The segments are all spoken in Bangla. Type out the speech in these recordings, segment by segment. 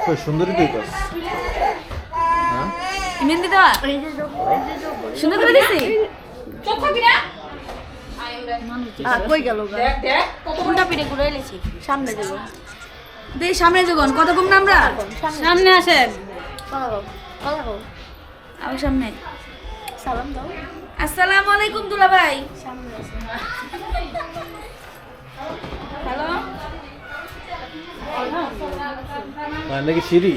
কই সুন্দরী তুই তো হ্যাঁ মেহেন্দি দেওয়া সুন্দর করে দিছি চোখ থাকবি না কই গেল দেখ দেখ কোনটা পিঠে ঘুরে এলেছি সামনে যাব দেই সামনে যাবন কত কম না আমরা সামনে আসেন আমি সামনে সালাম দাও আসসালামু আলাইকুম দুলা ভাই সামনে আছে হ্যালো নাকি সিঁড়ি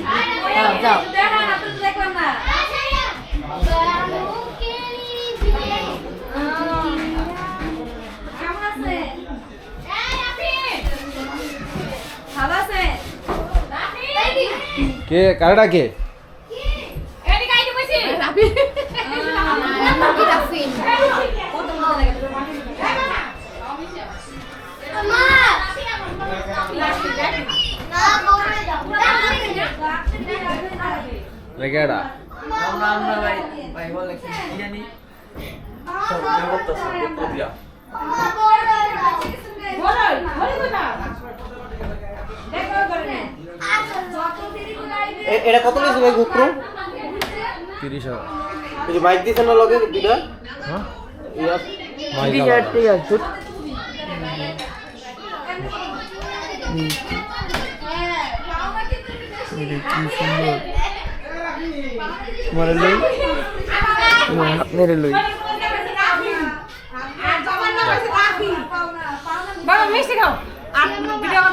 যাও দেখা না তো দেখলাম না কেমন আছে ভালো আছে কে কারটা কে এদিকে আইতে কইছি রাবি কি রাফিন কত মজা লাগে তোর মাকে মা না বলে দাও রেগেড়া আমরা ভাই বলে কি জানি সব করতেছে পত্র দিয়া বড়ই বড়ই কথা দেখো করে নে এটা কত নিয়েছে ভাই গোপ্রো 30 টাকা এই যে বাইক দিছেন না লগে দুইটা হ্যাঁ ইয়া মাইক ঠিক আছে ঠিক আছে তোমার লই মেরে লই বাবা মিষ্টি খাও আর ভিডিও